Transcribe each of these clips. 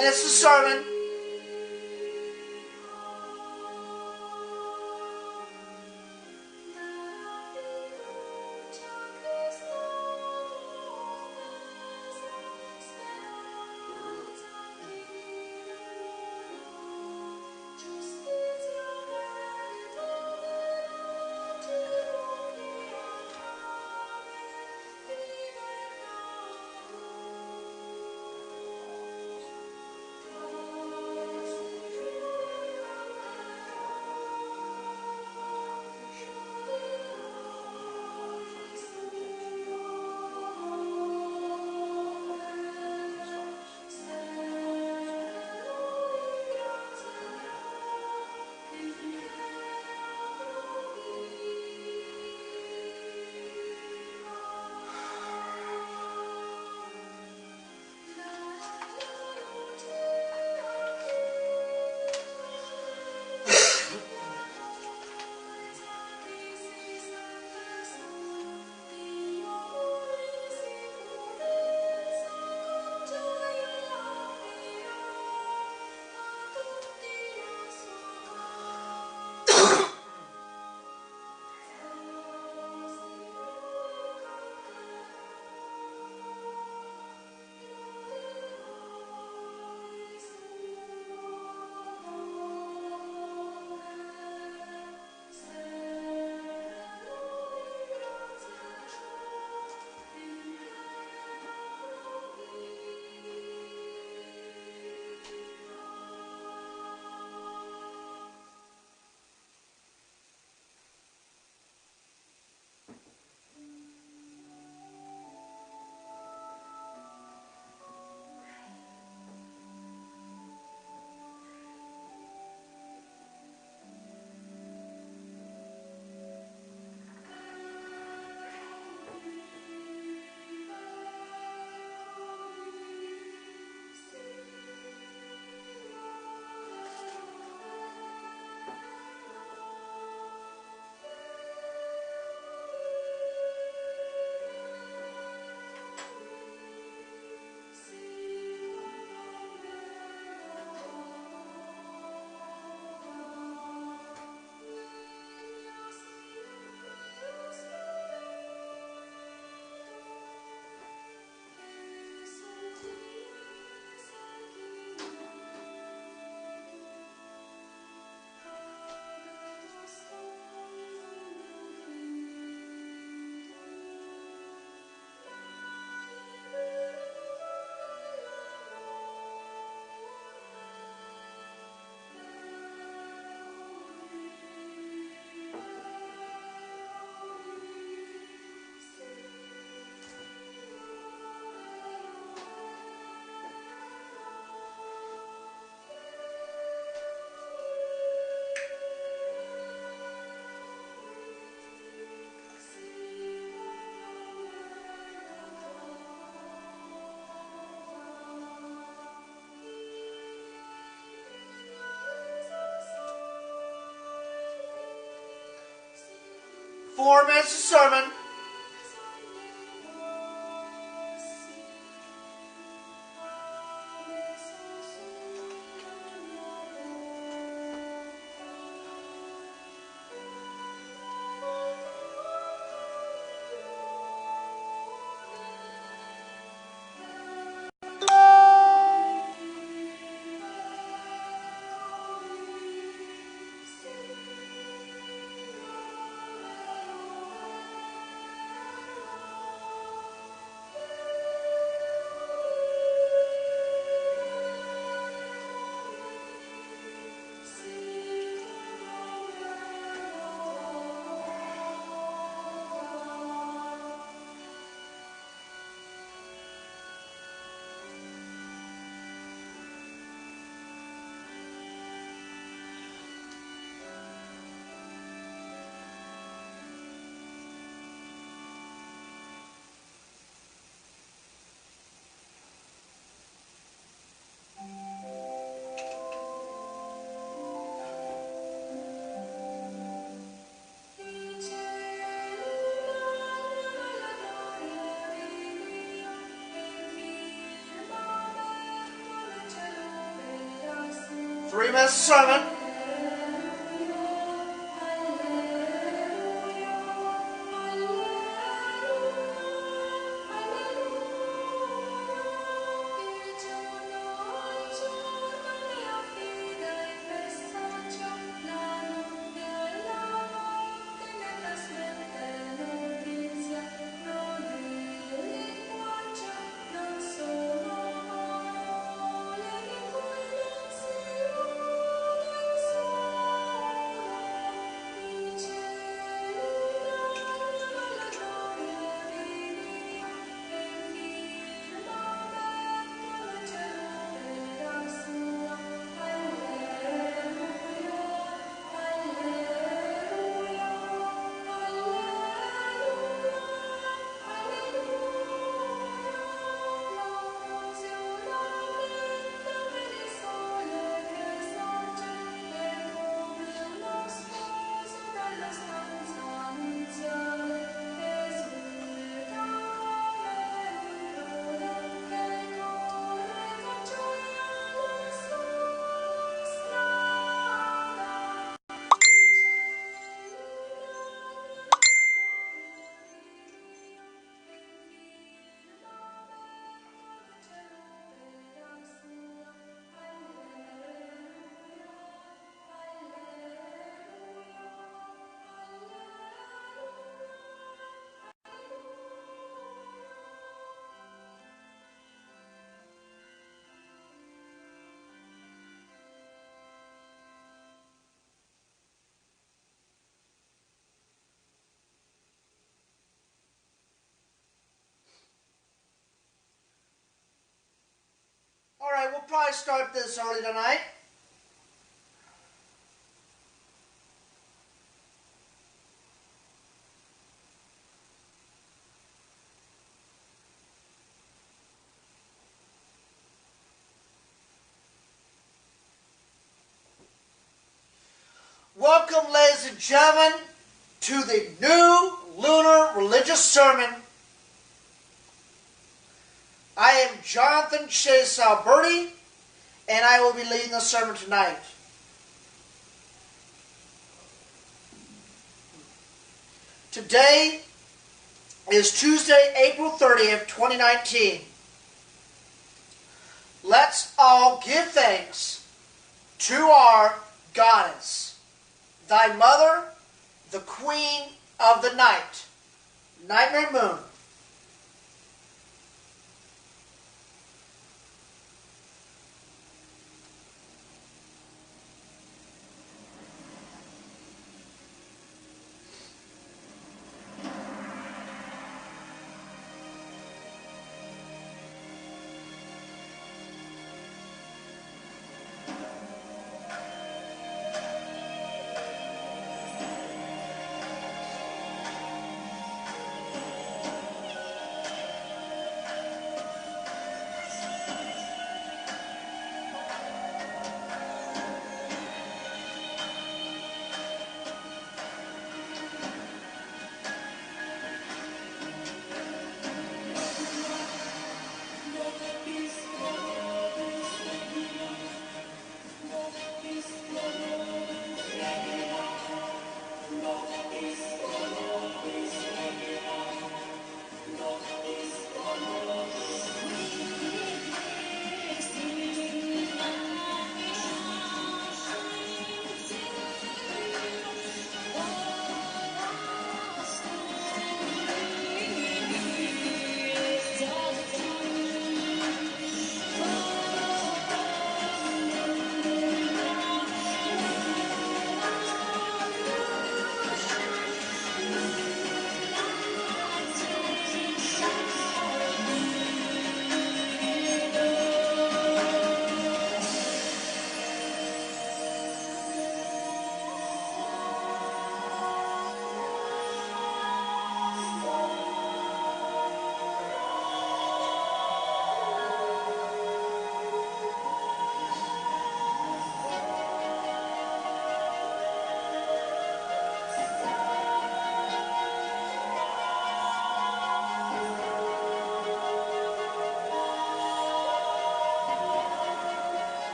minutes of sermon. Four minutes of sermon. 3-minute sermon. Alright, we'll probably start this early tonight. Welcome, ladies and gentlemen, to the new Lunar Religious Sermon. I am Jonathan Chase Alberti, and I will be leading the sermon tonight. Today is Tuesday, April 30th, 2019. Let's all give thanks to our Goddess, thy mother, the Queen of the Night, Nightmare Moon.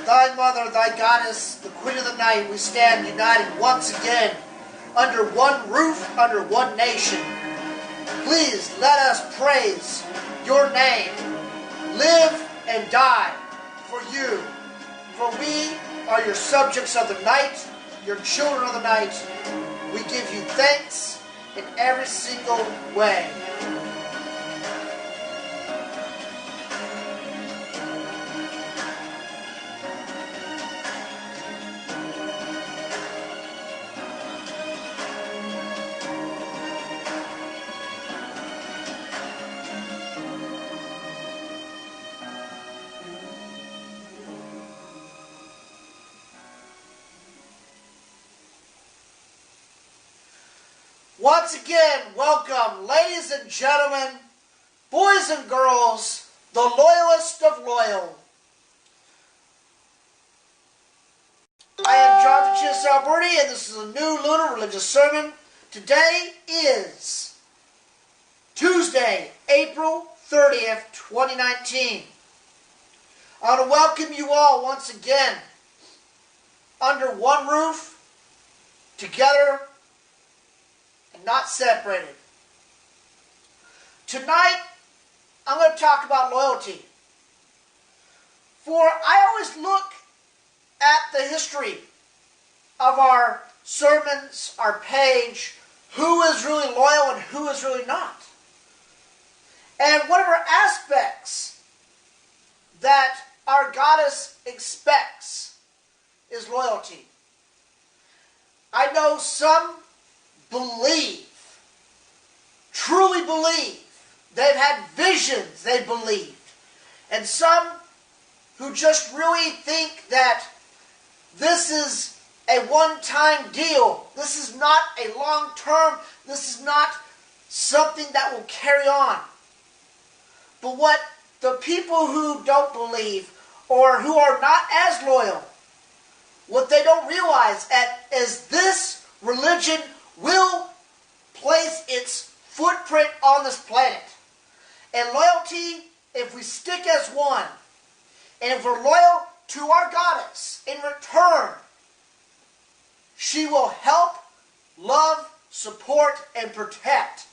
thy mother, thy goddess, the queen of the night, we stand united once again under one roof, under one nation. Please let us praise your name, live and die for you. For we are your subjects of the night, your children of the night. We give you thanks in every single way. Once again, welcome, ladies and gentlemen, boys and girls, the loyalist of loyal. I am Jonathan Chis Alberti, and this is a new lunar religious sermon. Today is Tuesday, April 30th, 2019. I want to welcome you all once again under one roof, together, not separated. Tonight, I'm going to talk about loyalty. For I always look at the history of our sermons, our page, who is really loyal and who is really not. And whatever aspects that our goddess expects is loyalty. I know some believe, truly believe. They've had visions, they believed. And some who just really think that this is a one-time deal. This is not a long-term, this is not something that will carry on. But what the people who don't believe or who are not as loyal, what they don't realize is this religion will place its footprint on this planet. And loyalty, if we stick as one, and if we're loyal to our goddess, in return, she will help, love, support, and protect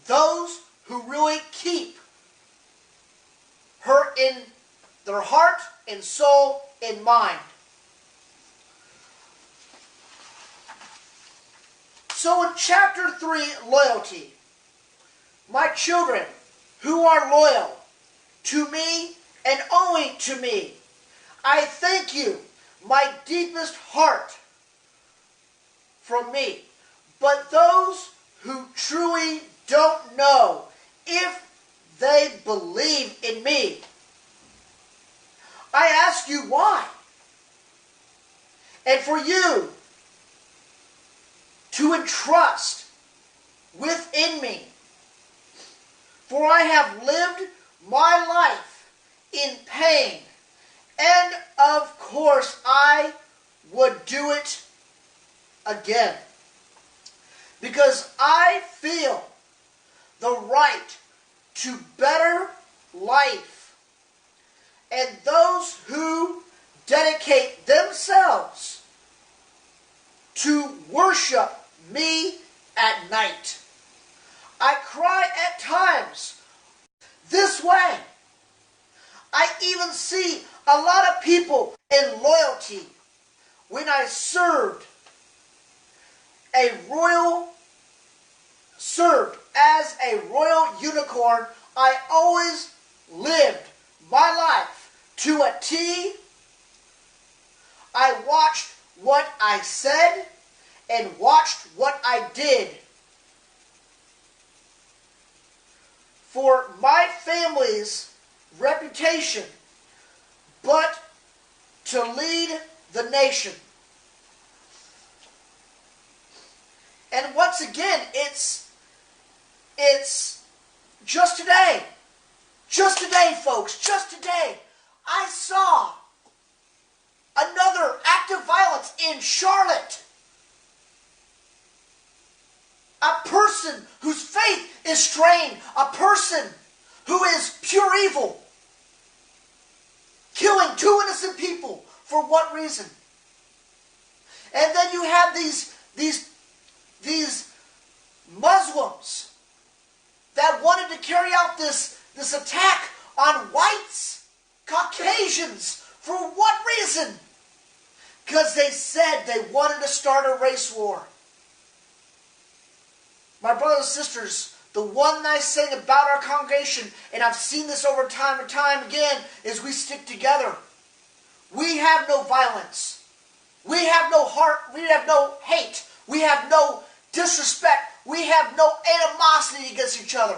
those who really keep her in their heart and soul and mind. So in chapter 3, loyalty, my children who are loyal to me and only to me, I thank you, my deepest heart, from me. But those who truly don't know if they believe in me, I ask you why. And for you to entrust within me. For I have lived my life in pain, and of course I would do it again. Because I feel the right to better life. And those who dedicate themselves to worship me at night. I cry at times this way. I even see a lot of people in loyalty. When I served as a royal unicorn, I always lived my life to a T. I watched what I said and watched what I did for my family's reputation, but to lead the nation. And once again, it's just today, folks, just today, I saw another act of violence in Charlotte. A person whose faith is strained, a person who is pure evil, killing 2 innocent people For what reason? And then you have these Muslims that wanted to carry out this attack on whites, Caucasians. For what reason? Because they said they wanted to start a race war. My brothers and sisters, the one nice thing about our congregation, and I've seen this over time and time again, is we stick together. We have no violence. We have no heart. We have no hate. We have no disrespect. We have no animosity against each other.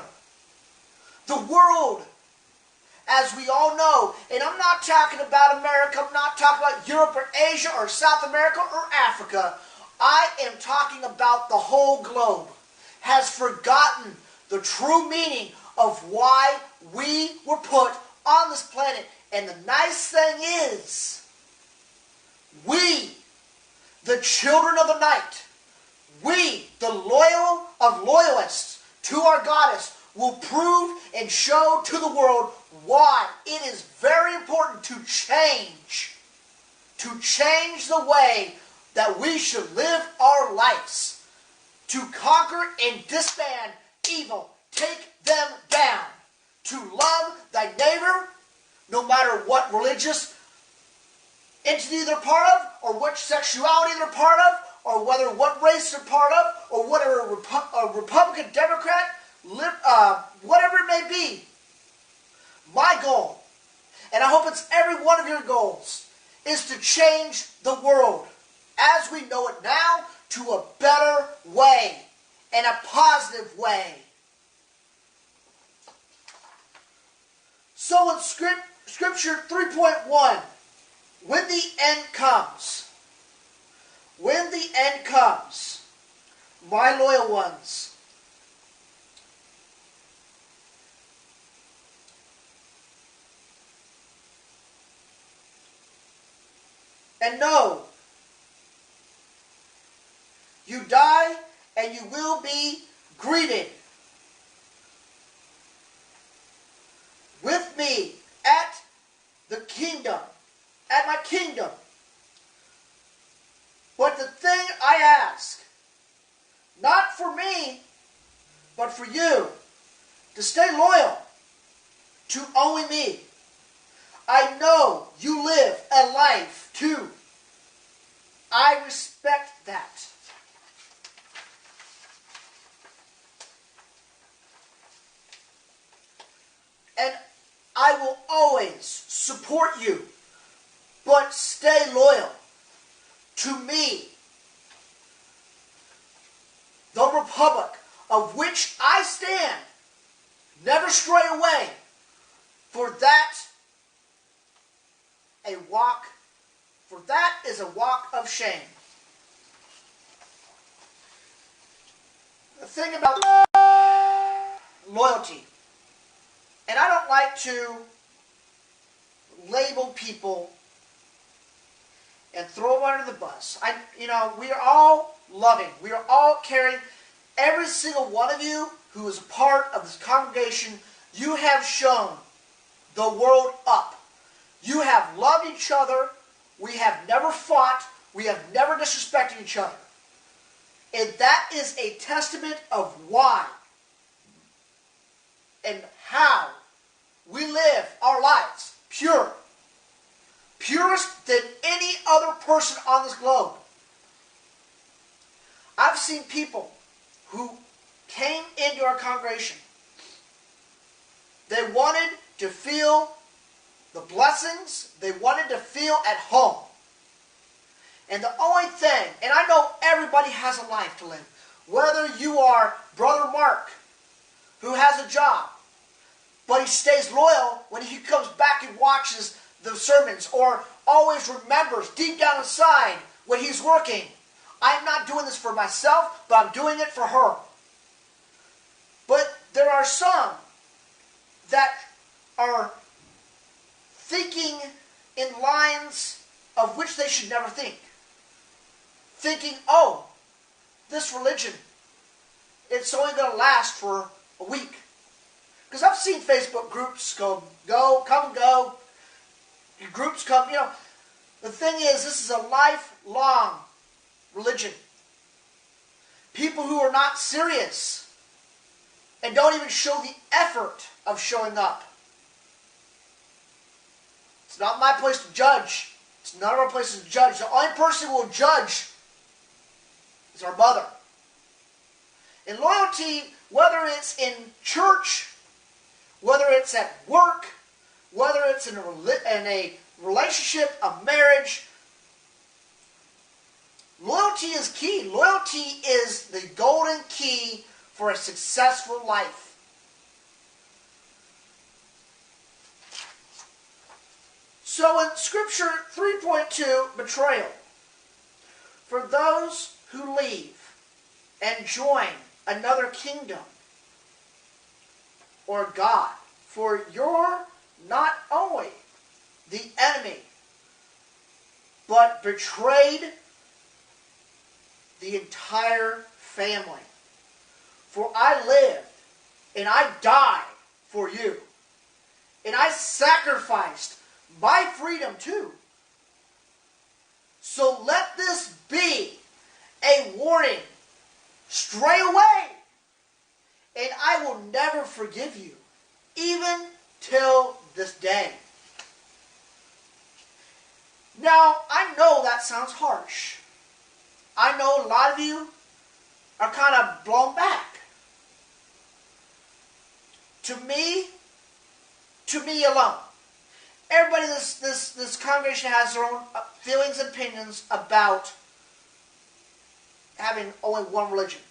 The world, as we all know, and I'm not talking about America, I'm not talking about Europe or Asia or South America or Africa. I am talking about the whole globe, has forgotten the true meaning of why we were put on this planet. And the nice thing is, we, the children of the night, we, the loyal of loyalists to our goddess, will prove and show to the world why it is very important to change the way that we should live our lives, to conquer and disband evil, take them down, to love thy neighbor, no matter what religious entity they're part of, or which sexuality they're part of, or whether what race they're part of, or whether a Republican, Democrat, whatever it may be. My goal, and I hope it's every one of your goals, is to change the world as we know it now to a better way and a positive way. So in Scripture 3.1, when the end comes, my loyal ones, and know, you die and you will be greeted with me at the kingdom, at my kingdom. But the thing I ask, not for me, but for you, to stay loyal to only me. I know you live a life too. I respect that. And I will always support you, but stay loyal to me, the republic of which I stand. Never stray away, for that is a walk of shame. The thing about loyalty, and I don't like to label people and throw them under the bus. We are all loving. We are all caring. Every single one of you who is a part of this congregation, you have shown the world up. You have loved each other. We have never fought. We have never disrespected each other. And that is a testament of why and how we live our lives pure. Purest than any other person on this globe. I've seen people who came into our congregation. They wanted to feel the blessings. They wanted to feel at home. And the only thing, and I know everybody has a life to live, whether you are Brother Mark, who has a job, but he stays loyal when he comes back and watches the sermons, or always remembers deep down inside when he's working, I'm not doing this for myself, but I'm doing it for her. But there are some that are thinking in lines of which they should never think. Thinking, oh, this religion, it's only going to last for a week. Because I've seen Facebook groups come and go. Groups come, The thing is, this is a lifelong religion. People who are not serious and don't even show the effort of showing up. It's not my place to judge. It's none of our places to judge. The only person who will judge is our mother. And loyalty, whether it's in church, whether it's at work, whether it's in a relationship, a marriage, loyalty is key. Loyalty is the golden key for a successful life. So in Scripture 3.2, betrayal. For those who leave and join another kingdom or God, for you're not only the enemy, but betrayed the entire family. For I lived and I died for you, and I sacrificed my freedom too. So let this be a warning. Stray away, and I will never forgive you, even till this day. Now, I know that sounds harsh. I know a lot of you are kind of blown back. To me alone. Everybody in this congregation has their own feelings and opinions about having only one religion.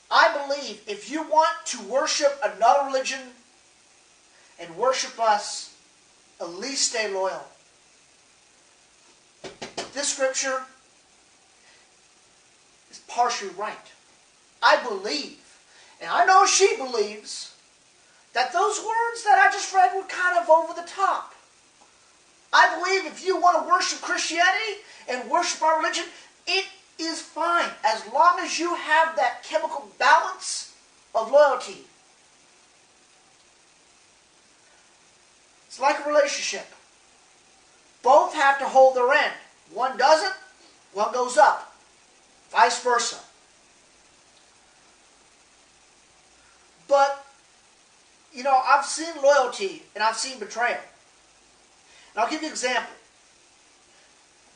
I believe if you want to worship another religion and worship us, at least stay loyal. This scripture is partially right. I believe, and I know she believes, that those words that I just read were kind of over the top. I believe if you want to worship Christianity and worship our religion, it is fine as long as you have that chemical balance of loyalty. It's like a relationship. Both have to hold their end. One doesn't, one goes up. Vice versa. But, you know, I've seen loyalty and I've seen betrayal. And I'll give you an example.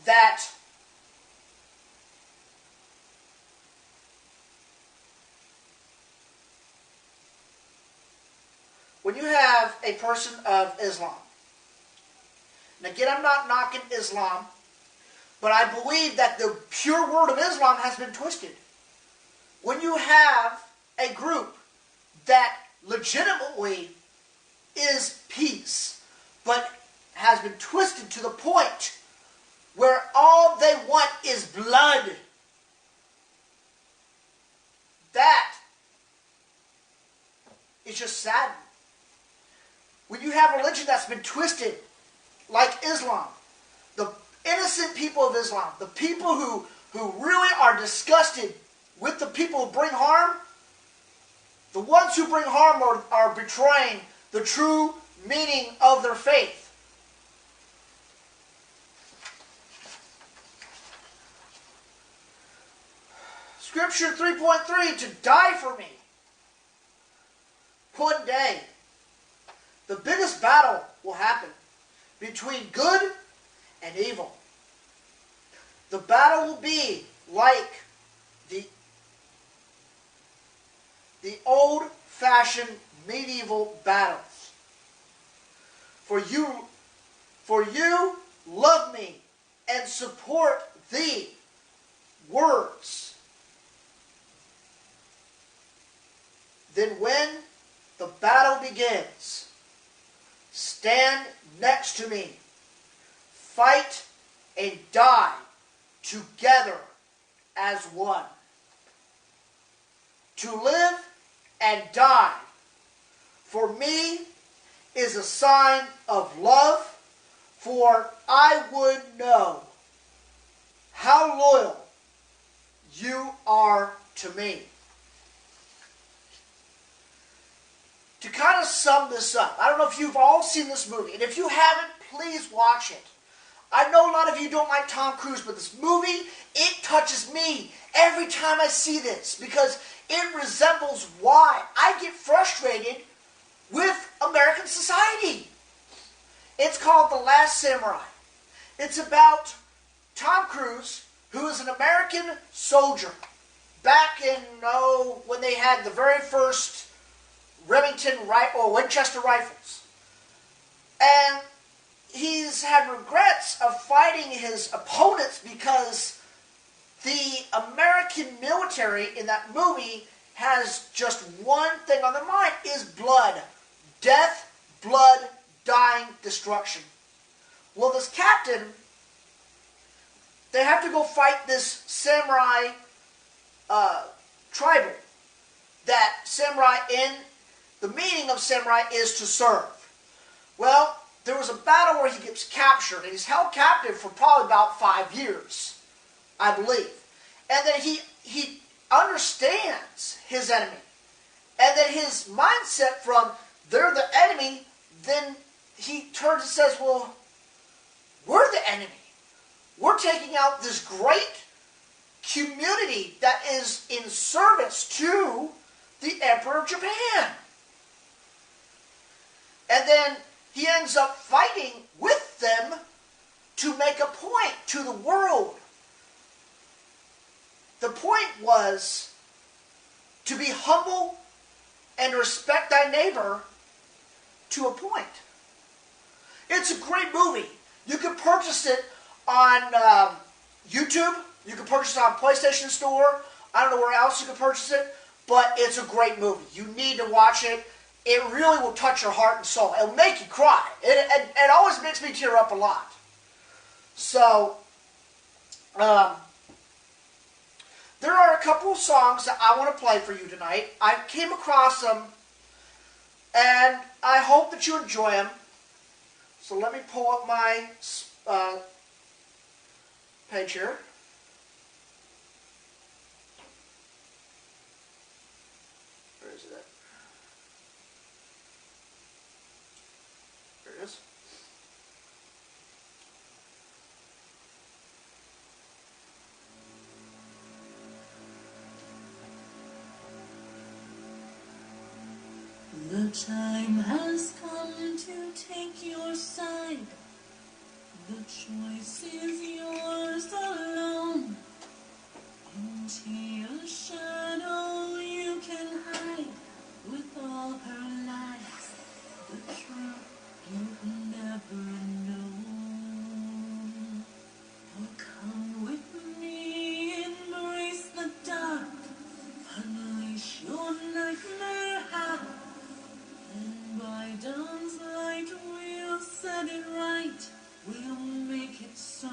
That when you have a person of Islam, and again, I'm not knocking Islam, but I believe that the pure word of Islam has been twisted. When you have a group that legitimately is peace, but has been twisted to the point where all they want is blood, that is just sad. When you have a religion that's been twisted, like Islam, the innocent people of Islam, the people who really are disgusted with the people who bring harm, the ones who bring harm are betraying the true meaning of their faith. Scripture 3.3, to die for me. One day, the biggest battle will happen between good and evil. The battle will be like the old-fashioned medieval battles. For you love me and support the words. Then when the battle begins, stand next to me, fight and die together as one. To live and die for me is a sign of love, for I would know how loyal you are to me. To kind of sum this up, I don't know if you've all seen this movie, and if you haven't, please watch it. I know a lot of you don't like Tom Cruise, but this movie, it touches me every time I see this because it resembles why I get frustrated with American society. It's called The Last Samurai. It's about Tom Cruise, who is an American soldier back in, when they had the very first Winchester rifles. And he's had regrets of fighting his opponents because the American military in that movie has just one thing on their mind, is blood. Death, blood, dying, destruction. Well, this captain, they have to go fight this samurai tribal. That samurai, in the meaning of samurai, is to serve. Well, there was a battle where he gets captured, and he's held captive for probably about 5 years, I believe. And then he understands his enemy. And then his mindset from, they're the enemy, then he turns and says, well, we're the enemy. We're taking out this great community that is in service to the Emperor of Japan. And then he ends up fighting with them to make a point to the world. The point was to be humble and respect thy neighbor to a point. It's a great movie. You can purchase it on YouTube. You can purchase it on PlayStation Store. I don't know where else you can purchase it, but it's a great movie. You need to watch it. It really will touch your heart and soul. It'll make you cry. It always makes me tear up a lot. So, there are a couple of songs that I want to play for you tonight. I came across them, and I hope that you enjoy them. So let me pull up my page here. Where is it? There it is. The time has come to take your side. The choice is yours alone. Into a shadow you can hide with all her lies. The truth you've never known. Oh, come with me, embrace the dark. Unleash your nightmare howl. And by dawn's light we'll set it right. We'll make it so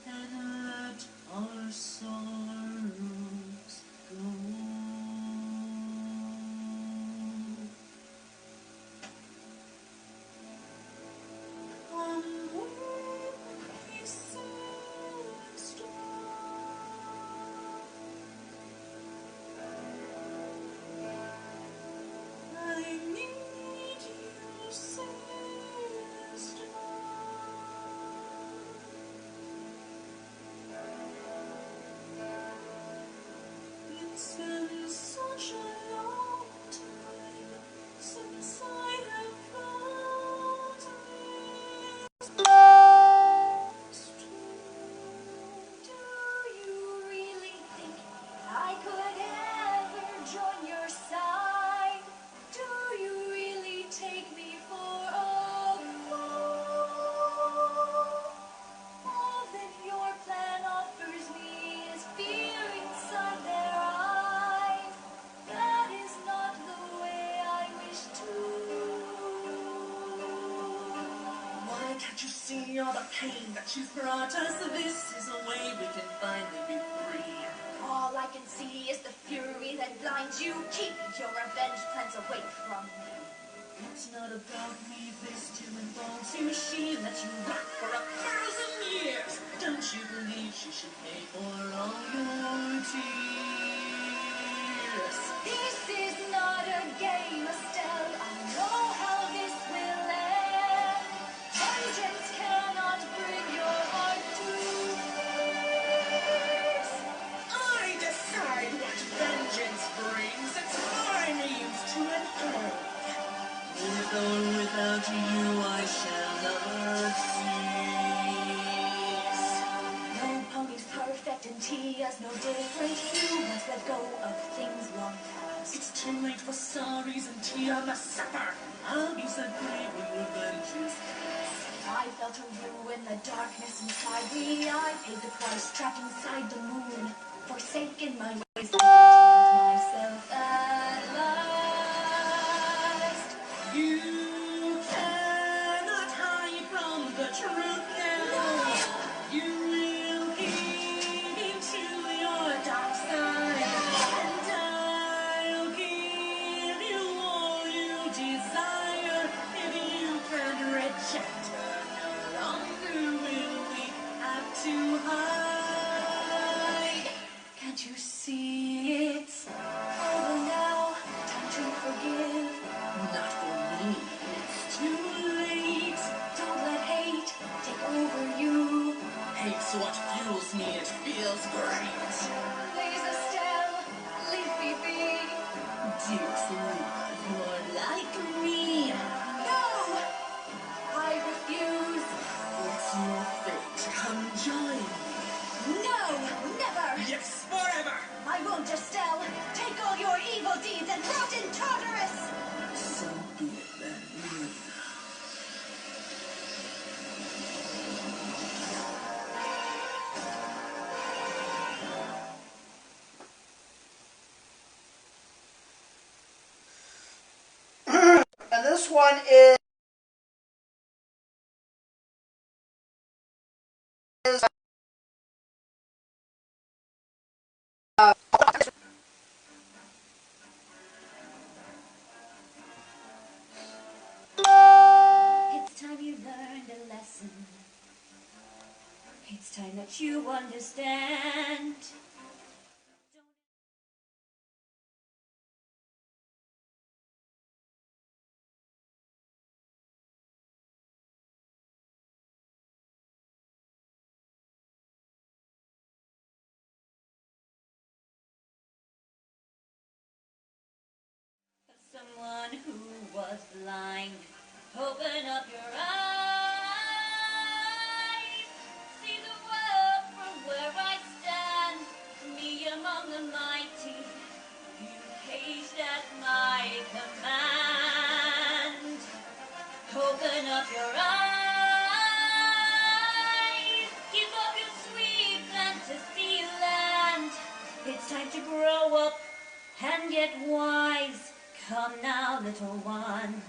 and let our sorrows go. Come with me, sail strong. I need you, sail strong. It's been such a long time since I have felt this. Do you really think I could ever join your side? Do you really take me for a fool? All that your plan offers me is fear inside their eyes. That is not the way I wish to. Why can't you see all the pain that you've brought us? This is a way we can finally be free. All I can see is the fury that blinds you. Keep your revenge plans away from me. It's not about me, this too involves you. She let you rock for 1,000 years. Don't you believe she should pay for all your tears? This is not a game, Estelle. I know how this will end. Vengeance though without you I shall never cease. No pony's perfect and Tia's no different. You must let go of things long past. It's too late for sorries and Tia must suffer. I'll be so brave when revenge is past. I felt a ruin, the darkness inside me. I paid the price, trapped inside the moon. Forsaken my ways, I killed myself at last. You cannot hide from the truth now. You will give into your dark side, and I'll give you all you desire. If you can reject her, no longer will we have to hide. Can't you see it's over now? Time to forgive. Not for me, it's too late. Don't let hate take over you. Hate's what fuels me, it feels great. Please, Estelle, leave me be. Dear sweetheart, you're like me. No! I refuse. It's your fate. Come join me. No! Never! Yes, forever. I won't, Estelle. Take all your evil deeds and rot in Tartarus! So be it then. And this one is It's time you learned a lesson. It's time that you understand. Someone who was blind, open up your eyes. See the world from where I stand, me among the mighty, you caged at my command. Open up your eyes, give up your sweet fantasy land. It's time to grow up and get wise. Come now, little one,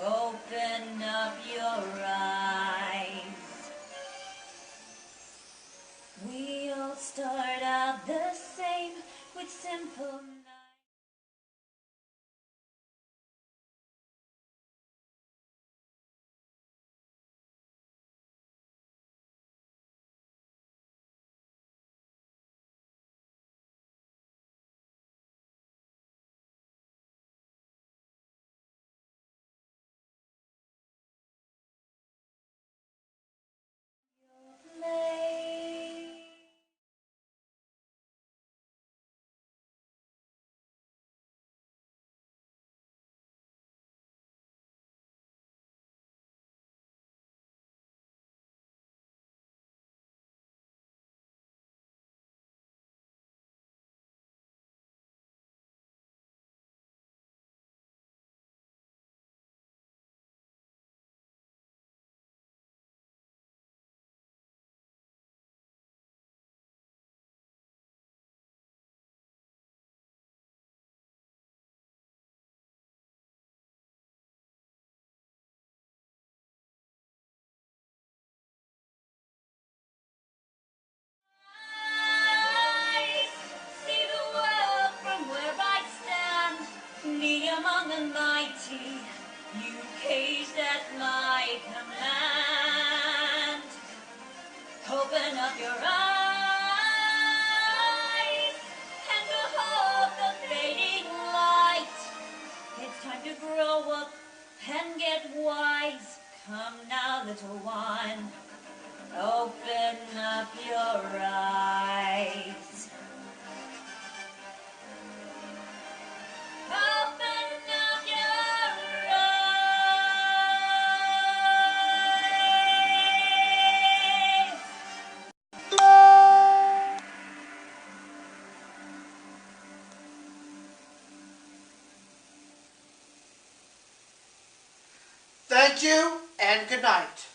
open up your eyes. We all start out the same with simple minds. See the world from where I stand, me among the mighty, you caged at my command. Open up your eyes and behold the fading light. It's time to grow up and get wise. Come now, little one, open up your eyes. Open up your eyes. Thank you and good night.